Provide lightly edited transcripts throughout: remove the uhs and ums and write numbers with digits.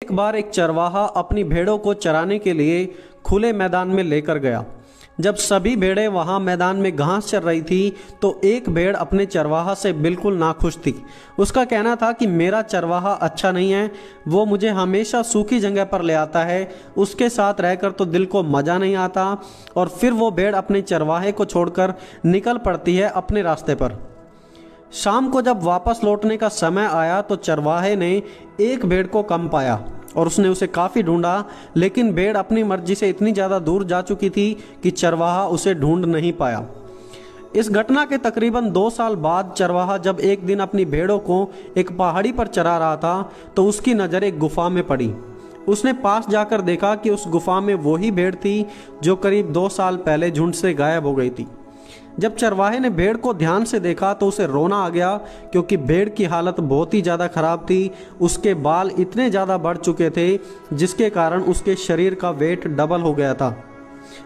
एक बार एक चरवाहा अपनी भेड़ों को चराने के लिए खुले मैदान में लेकर गया। जब सभी भेड़ें वहां मैदान में घास चर रही थी तो एक भेड़ अपने चरवाहा से बिल्कुल नाखुश थी। उसका कहना था कि मेरा चरवाहा अच्छा नहीं है, वो मुझे हमेशा सूखी जगह पर ले आता है, उसके साथ रहकर तो दिल को मज़ा नहीं आता। और फिर वो भेड़ अपने चरवाहे को छोड़कर निकल पड़ती है अपने रास्ते पर। शाम को जब वापस लौटने का समय आया तो चरवाहे ने एक भेड़ को कम पाया और उसने उसे काफ़ी ढूंढा, लेकिन भेड़ अपनी मर्जी से इतनी ज़्यादा दूर जा चुकी थी कि चरवाहा उसे ढूंढ नहीं पाया। इस घटना के तकरीबन 2 साल बाद चरवाहा जब एक दिन अपनी भेड़ों को एक पहाड़ी पर चरा रहा था तो उसकी नज़र एक गुफा में पड़ी। उसने पास जाकर देखा कि उस गुफा में वही भेड़ थी जो करीब 2 साल पहले झुंड से गायब हो गई थी। जब चरवाहे ने भेड़ को ध्यान से देखा तो उसे रोना आ गया, क्योंकि भेड़ की हालत बहुत ही ज़्यादा ख़राब थी। उसके बाल इतने ज़्यादा बढ़ चुके थे जिसके कारण उसके शरीर का वेट डबल हो गया था,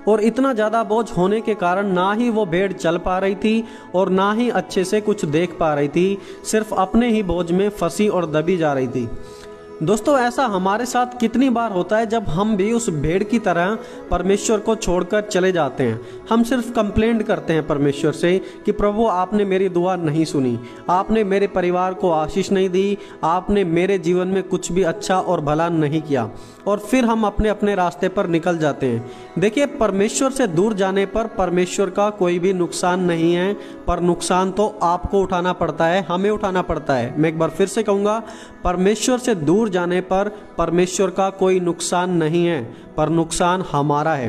और इतना ज़्यादा बोझ होने के कारण ना ही वो भेड़ चल पा रही थी और ना ही अच्छे से कुछ देख पा रही थी, सिर्फ अपने ही बोझ में फंसी और दबी जा रही थी। दोस्तों, ऐसा हमारे साथ कितनी बार होता है जब हम भी उस भेड़ की तरह परमेश्वर को छोड़कर चले जाते हैं। हम सिर्फ कंप्लेंट करते हैं परमेश्वर से कि प्रभु आपने मेरी दुआ नहीं सुनी, आपने मेरे परिवार को आशीष नहीं दी, आपने मेरे जीवन में कुछ भी अच्छा और भला नहीं किया, और फिर हम अपने अपने रास्ते पर निकल जाते हैं। देखिए, परमेश्वर से दूर जाने पर परमेश्वर का कोई भी नुकसान नहीं है, पर नुकसान तो आपको उठाना पड़ता है, हमें उठाना पड़ता है। मैं एक बार फिर से कहूँगा, परमेश्वर से दूर जाने पर परमेश्वर का कोई नुकसान नहीं है, पर नुकसान हमारा है।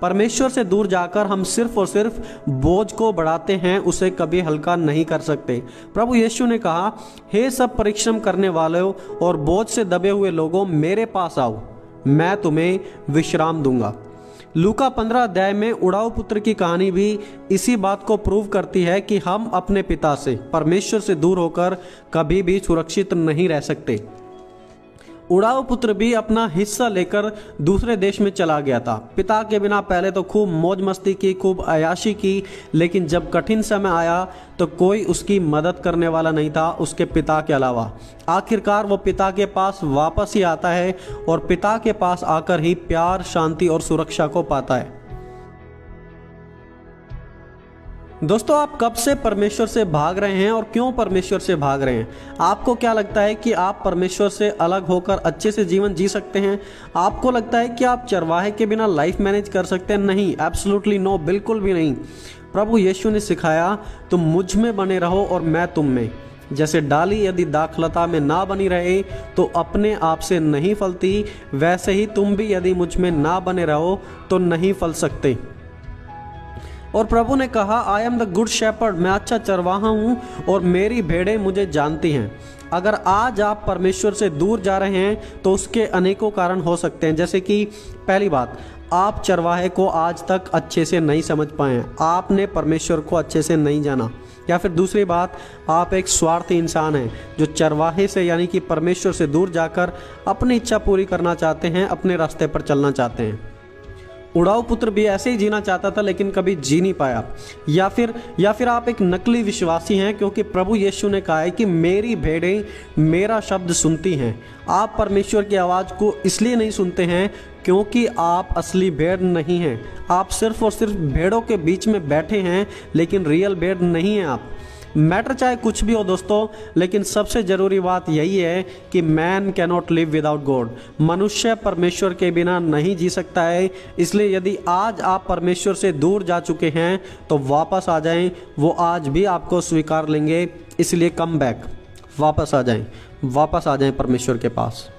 परमेश्वर से दूर जाकर हम सिर्फ और सिर्फ बोझ को बढ़ाते हैं, उसे कभी हल्का नहीं कर सकते। प्रभु यीशु ने कहा, हे सब परिश्रम करने वालों और बोझ से दबे हुए लोगों, मेरे पास आओ, मैं तुम्हें विश्राम दूंगा। लूका 15 अध्याय में उड़ाऊ पुत्र की कहानी भी इसी बात को प्रूव करती है कि हम अपने पिता से, परमेश्वर से दूर होकर कभी भी सुरक्षित नहीं रह सकते। उड़ाऊ पुत्र भी अपना हिस्सा लेकर दूसरे देश में चला गया था। पिता के बिना पहले तो खूब मौज मस्ती की, खूब अयाशी की, लेकिन जब कठिन समय आया तो कोई उसकी मदद करने वाला नहीं था उसके पिता के अलावा। आखिरकार वो पिता के पास वापस ही आता है और पिता के पास आकर ही प्यार, शांति और सुरक्षा को पाता है। दोस्तों, आप कब से परमेश्वर से भाग रहे हैं और क्यों परमेश्वर से भाग रहे हैं? आपको क्या लगता है कि आप परमेश्वर से अलग होकर अच्छे से जीवन जी सकते हैं? आपको लगता है कि आप चरवाहे के बिना लाइफ मैनेज कर सकते हैं? नहीं, एब्सोल्युटली नो, बिल्कुल भी नहीं। प्रभु यीशु ने सिखाया, तुम मुझ में बने रहो और मैं तुम में। जैसे डाली यदि दाखलता में ना बनी रहे तो अपने आप से नहीं फलती, वैसे ही तुम भी यदि मुझ में ना बने रहो तो नहीं फल सकते। और प्रभु ने कहा, I am the good shepherd, मैं अच्छा चरवाहा हूँ और मेरी भेड़ें मुझे जानती हैं। अगर आज आप परमेश्वर से दूर जा रहे हैं तो उसके अनेकों कारण हो सकते हैं। जैसे कि पहली बात, आप चरवाहे को आज तक अच्छे से नहीं समझ पाए, आपने परमेश्वर को अच्छे से नहीं जाना। या फिर दूसरी बात, आप एक स्वार्थी इंसान हैं जो चरवाहे से यानी कि परमेश्वर से दूर जाकर अपनी इच्छा पूरी करना चाहते हैं, अपने रास्ते पर चलना चाहते हैं। उड़ाऊ पुत्र भी ऐसे ही जीना चाहता था लेकिन कभी जी नहीं पाया। या फिर आप एक नकली विश्वासी हैं, क्योंकि प्रभु यीशु ने कहा है कि मेरी भेड़ें मेरा शब्द सुनती हैं। आप परमेश्वर की आवाज़ को इसलिए नहीं सुनते हैं क्योंकि आप असली भेड़ नहीं हैं। आप सिर्फ और सिर्फ भेड़ों के बीच में बैठे हैं, लेकिन रियल भेड़ नहीं हैं आप। मैटर चाहे कुछ भी हो दोस्तों, लेकिन सबसे ज़रूरी बात यही है कि man can not live without God. मनुष्य परमेश्वर के बिना नहीं जी सकता है। इसलिए यदि आज आप परमेश्वर से दूर जा चुके हैं तो वापस आ जाएं, वो आज भी आपको स्वीकार लेंगे। इसलिए कम बैक, वापस आ जाएं परमेश्वर के पास।